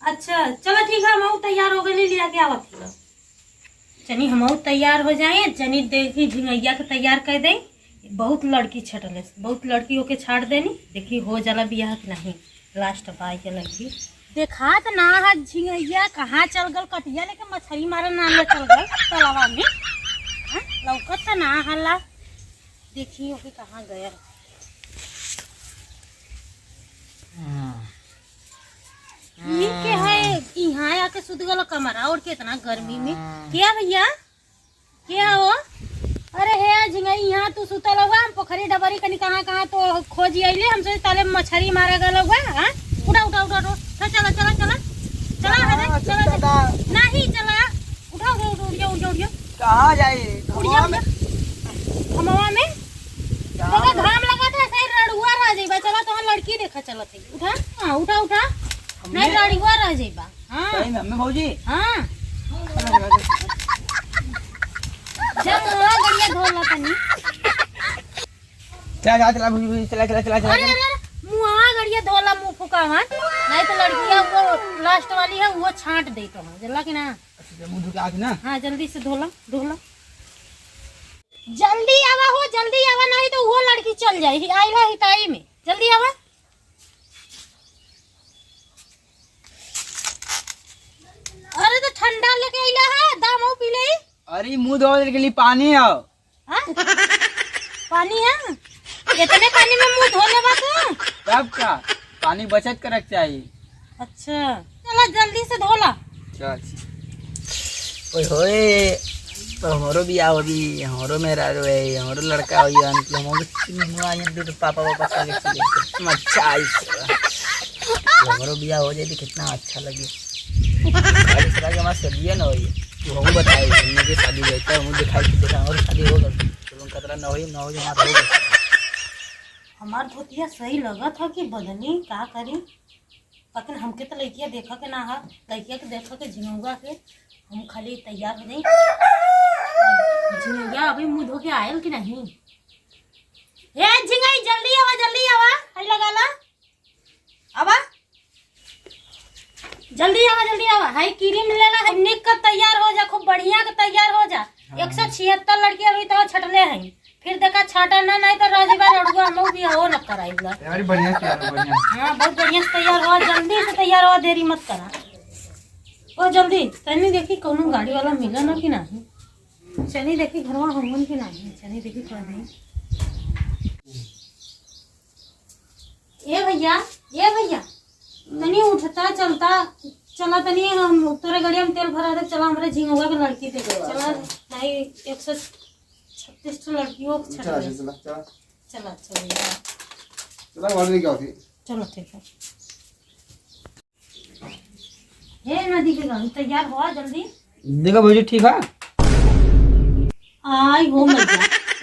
अच्छा चलो ठीक है, हम तैयार हो गए, लिया के आवत थी। चनी हम तैयार हो जाए, चनी देखी झिंगैया के तैयार कर दे। बहुत लड़की छटले, बहुत लड़की होके छाट देनी, देखी हो जाला बियाह कि नहीं। लास्ट पाई के लड़की देखा तो ना है झिंगैया कहाँ चल गल, कटिया लेके मछली मारे नाम ले चल गल तलावा में। लौकत तो ना हल्ला, देखी होके कहाँ गया। के है यहाँ आके सुध गल कमरा और के इतना गर्मी में। क्या भैया क्या हो? अरे है झिंगई यहाँ तू सुतल हुआ, हम पोखरी डबरी कहीं कहाँ कहाँ तो खोज आइले, हमसे ताले मछली मारा गल हुआ। उठा उठा उठा उठा, चला चला चला चला चला नहीं चला, उठा उठा उठा उठा उठा। कहाँ जाए? हमावा में तो घाम लगा था, सही रड़ुआ रह जाइबा। चला तो लड़की देखा चलत है। उठा हाँ उठा उठा, नहीं रड़ुआ रह जाइबा। हाँ सही में अम्मी भौजी। हाँ जब गड़िया धोला तनी। चला चला भौजी, चला चला चला चला। अरे मुँह गड़िया धोला, मुँह फुका हुआ नहीं तो लड़कियां वो लास्ट वाली है वो छांट दे तो जल्ला की ना। मुँह धो के आती ना। हाँ जल्दी से धोला धोला, जल्दी आवा हो, जल्दी आवा नहीं तो वो लड़की चल जाए आईला हिताई में। जल्दी आवा। अरे तो ठंडा लेके आईला है, दाम पी ले। अरे मुँह धोने के लिए पानी है। पानी है? इतने पानी में मुँह धोने बात? तब क्या पानी बचत कर चाहिए। अच्छा चला जल्दी से धोला। चल ओए होए, तो हमारो भी आओ, अभी हमारो मेरा रो है, हमारो लड़का हो यार, कि हमारो तो पापा पापा चले कितना अच्छा है। हमारो बियाह हो जाए तो कितना अच्छा लगे। गाड़ी चला के हमारा सदिया ना हो, तो हम बताए मुझे शादी रहता है, मुझे दिखाई देखा और शादी होगा तो खतरा ना हो हमारा होगा। हमार धोतिया सही लगा था कि बदनी का करी, लेकिन हमके तो लड़किया देखा के ना है, लड़किया के देखा के झिंगुआ के हम खाली तैयार हो जाए। झिंगुआ अभी मुँह धो के आयल कि नहीं? हे झिंगाई जल्दी आवा हई लगा ला, आवा जल्दी आवा हाई क्रीम लेला है, निक का तैयार हो जा, खूब बढ़िया का तैयार हो जा। 176 लड़की अभी तो छटले हैं, फिर देखा छाटा ना नहीं तो राजीबा लड़ुआ हम भी हो न कराइला। यार बढ़िया तैयार हो, बढ़िया। हां बहुत बढ़िया से तैयार हो, जल्दी से तैयार हो, देरी मत करा। ओ जल्दी तनी देखी कोनो गाड़ी वाला मिला ना कि नहीं। चली देखी घरवा हमन कि नहीं, चली देखी कर दे। ये भैया तनी उठता चलता चला, तनी हम तोरे गाड़ी में तेल भरा दे। चला हमारे झिंगुआ के लड़की थे, चला नहीं 136 लड़कियों चला चलो ठीक है। हे नदी के गाड़ी तैयार हुआ, जल्दी देखो भौजी ठीक है। आई हो मजा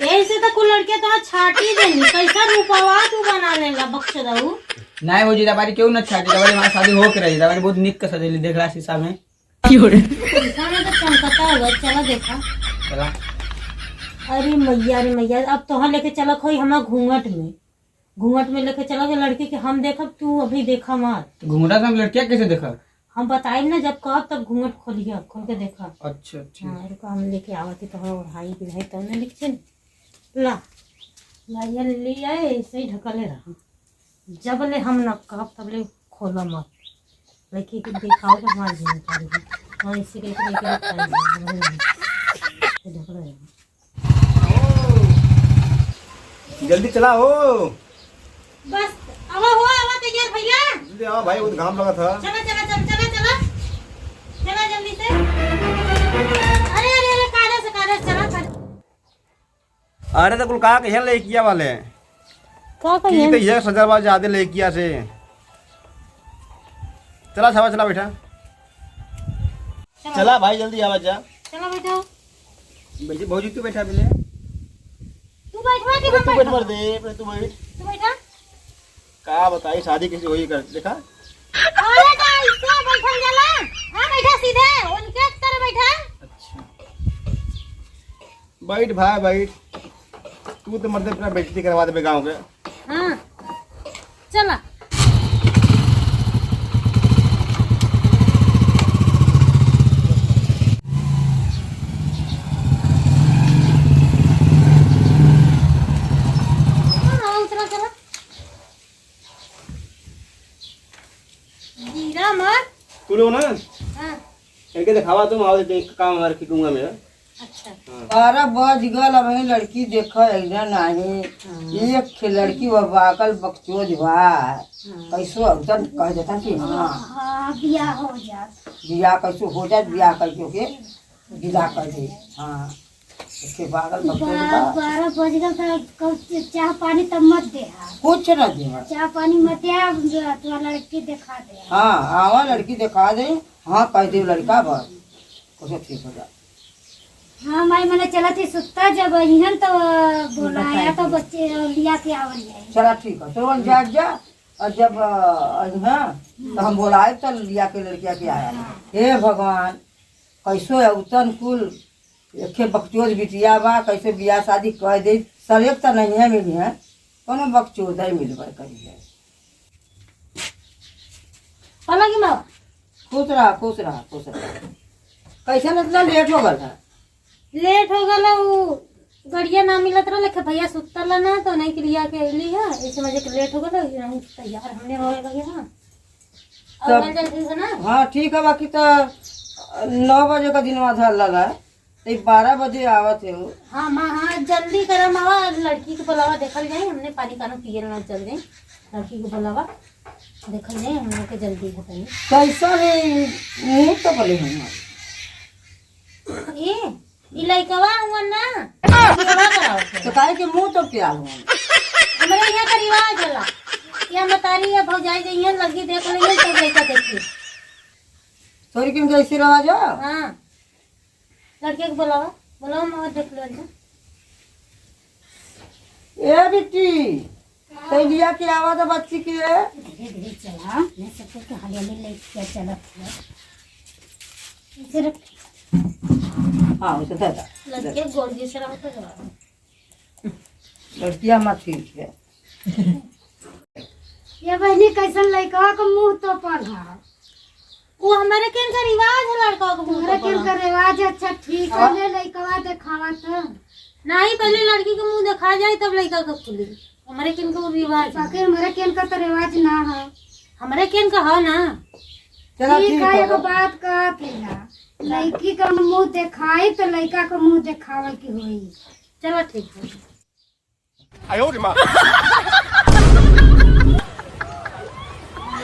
ऐसे तो कुल लड़के तो छाटी देनी, कैसा रूपवा तू बना लेला बक्सदाऊ। नहीं भौजी दबारी क्यों न छाटी, दबारी हमारी शादी हो के रही, दबारी बहुत निक का सजेली देख रहा शीशा में। शीशा में तो चमकता होगा, चला देखा। चला अरे मैया अब तो लेके चला खोई हमारा घूंघट में लेके चला के लड़की के हम देखब, तू अभी देखा मत। घूंघटा से हम लड़कियां कैसे देखा? हम बताए ना जब कब तब घूंघट खोलिए, खोल के देखा। अच्छा अच्छा हाँ रुको हम लेके आवती तो हाई बिहाई तो ने लिखे ला लाइया ले आए, ऐसे ही ढकले रहा। जब ले हम न कब तब ले खोला मत, लड़की के दिखाओ के हमारी जिम्मेदारी है। हाँ इसी के ढकले रहा। जल्दी चला हो, बस आवा तैयार भैया, जल्दी आओ भाई, बहुत घाम लगा था। चला जल्दी से। अरे कागज चला। अरे तो कुल कहा कहिया लड़किया वाले का की तो ये सजरवा ज्यादा लड़किया से। चला छावा चला बेटा, चला भाई जल्दी आवा जा। चलो बैठो, बैठी भौजी तू बैठा पहले, तू बैठवा कि तू हम बैठ बैठा? मर दे, तू बैठ। तू बैठा। का बताई शादी कैसे हुई कर देखा। अरे ऐसे बैठल जाला, हां बैठा सीधे उनके तरह बैठा। अच्छा बैठ भाई बैठ, तू तो मर्द अपना बेइज्जती करवा दे गाँव के। हाँ चला जा मत। तू लोग ना हाँ इनके दिखावा तुम आओ देख काम हमारे खींचूंगा मेरा। अच्छा 12 बज गल अब हई लड़की देख ऐसा नहीं एक खे लड़की वो बाकल बकचोद बा कैसो अवतन कह देता कि हाँ बिया हो जा। बियाह कैसो हो जाए बियाह करके के विदा कर दे। हाँ उसके बागल बकचोद बा 12 बज गए तो चाह पानी तब मत दे। कुछ न दे। चाह पानी मत दे तो लड़की दिखा दे। हाँ आवा लड़की दिखा दे। हाँ कह दे लड़का बस कैसे ठीक हो जाए। हाँ भाई मैंने चला थी सुत्ता जब इहन तो बुलाया तो बच्चे लिया के आवल जाए। चला ठीक है तो जा जा और जब हाँ तो हम बोलाए तो लिया के लड़किया के आया। हे भगवान कैसो अवतन कुल एक बकचोद बिटिया बा कैसे बियाह शादी कह दे सरेक तो नहीं है मिली है कोनो बकचोद ही मिलबे करी है। पलंगी माँ खुश रहा खुश रहा खुश रहा। कैसे मतलब लेट हो गल है। लेट हो गला वो गड़िया ना मिलत रहा लेके भैया सुतल ना तो नहीं के लिया के अली है इस वजह के लेट हो गला। हम तैयार हमने हो गए हां और जल्दी है ना। हाँ ठीक है बाकी तो 9 बजे का दिन आधा लगा तो 12 बजे आवत है वो। हाँ माँ हाँ जल्दी करा मावा लड़की के बुलावा देखल जाए। हमने पानी कानो पिए ना चल जाए लड़की के बुलावा देखल जाए हम लोग के जल्दी है तनी। कैसा नहीं मुँह तो बोले हम ई लइकवा हुआ ना सेवा कराओ तो काहे के मुँह तो प्यार हुआ हमरे यहाँ का रिवाज होला या मतारी या भौजाई जइए लड़की देख लेंगे तब लइका देखी। तोरी किन कैसे रहा जा। हाँ लड़के को बुलावा बुलाओ माँ देख लो जा। ए बेटी तो लिया के आवा तो बच्ची के धीरे धीरे चला मैं सब कुछ हरियाली लेके चला फिर हाँ उसे दादा लड़के गोरजी से रहो तो लड़कियाँ मत ठीक है। ये बहनी कैसन लड़का का मुंह तो पढ़ा वो हमारे केन का रिवाज है लड़का को मुंह तुम्हारा तो केन पड़ा। का रिवाज अच्छा ठीक है ले लड़का दिखावा तो नहीं पहले लड़की का मुंह दिखा जाए तब लड़का का खुली। हमारे केन का वो रिवाज है। बाकी हमारे केन का तो रिवाज ना है। हमारे केन का है ना। चला ठीक ठीक है है एगो बात कहा थी ना लड़की का मुंह दिखाई तो लड़का का मुंह दिखावे की हुई। चलो ठीक है।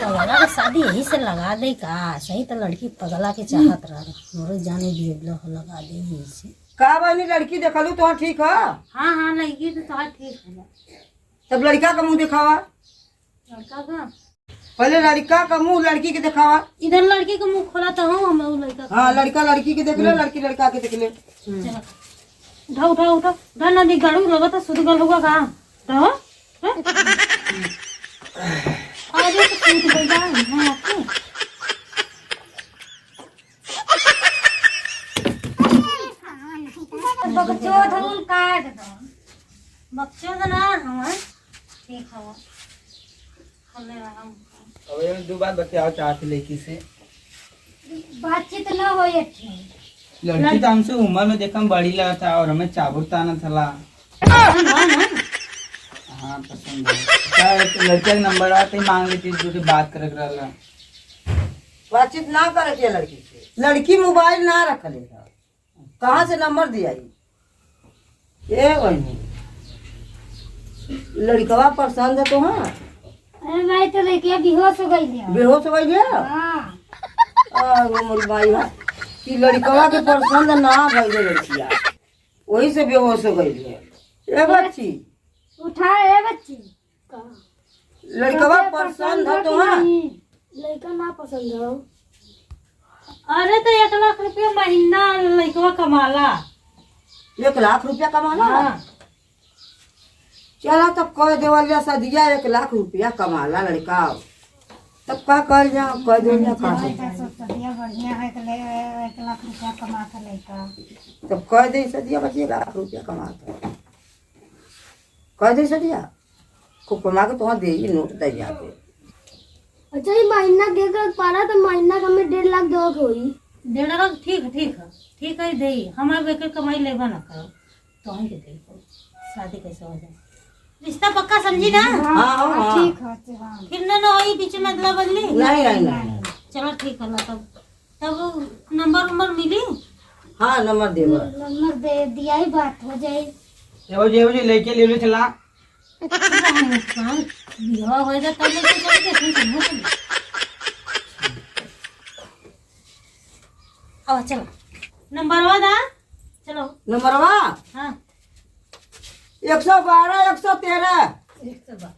पगला का शादी यही से लगा दे का सही तो लड़की पगला के चाहत रहा मोरे जाने दिए लगा दे यही से। का बहनी लड़की देखलू तो ठीक है। हाँ हाँ लड़की तो ठीक है। तब लड़का का मुँह दिखावा। लड़का का पहले लड़का का मुँह लड़की के दिखावा। इधर लड़की का मुंह खोला तो हूँ हम लड़का का। हाँ लड़का लड़की के देख ले लड़की लड़का के देख ले। चलो उठा उठा उठा उठा नदी गाड़ू लगा तो सुध गल होगा कहाँ तो अरे तो सूट गई जाए मैं आपको बकचोद हम काट दो बच्चों का ना हमारे ठीक है हमने हम अब ये 2 बात बतियाओ चाहते लड़की से। बातचीत न हो लड़की तो हमसे उम्र में देखा बड़ी लगा था और हमें चाबुक आना था। हाँ पसंद है क्या लड़के का नंबर आते ही मांग लेती जो कि बात करे रहा। बातचीत ना करे के लड़की से। लड़की मोबाइल ना रख लेगा कहाँ से नंबर दिया ये वही लड़कवा पसंद है तो। हाँ अरे भाई तो लड़किया बेहोश हो गई है। बेहोश हो गई है। हाँ मोर भाई है कि लड़कवा के पसंद ना भइल लड़किया वही से बेहोश हो गई है। ए बच्ची उठा ए बच्ची लड़कवा पसंद है तो। हाँ लड़का ना पसंद हो। अरे तो 1 लाख रुपया महीना लड़कवा कमाला। 1 लाख रुपया कमाना। हाँ चला तब कह देवलिया सदिया 1 लाख रुपया कमाला लड़का तब का कर जा कह दे बढ़िया है तो 1 लाख रुपया कमाता लड़का। तब कह दे सदिया बच्ची 1 लाख रुपया कमाता कह दे सदिया खूब कमा के तुम दे नोट दे जाते। अच्छा ये महीना देकर पारा तो महीना का में 1.5 लाख दोगे होई। 1.5 लाख ठीक है दे हमारे बेकर कमाई लेबा ना करो तो हम के दे शादी कैसे हो जाए रिश्ता पक्का समझी ना। हाँ हाँ ठीक है। फिर ना वही बीच में मतलब बदली नहीं नहीं नहीं चलो ठीक है तब तब नंबर मिली। हाँ नंबर देबो। नंबर दे दिया ही बात हो जाए। एगो जी लेके ले चला। बिहवा हो जाए तब लेके चल के अब चलो नंबर दा चलो नंबरवा हाँ 112 113। 112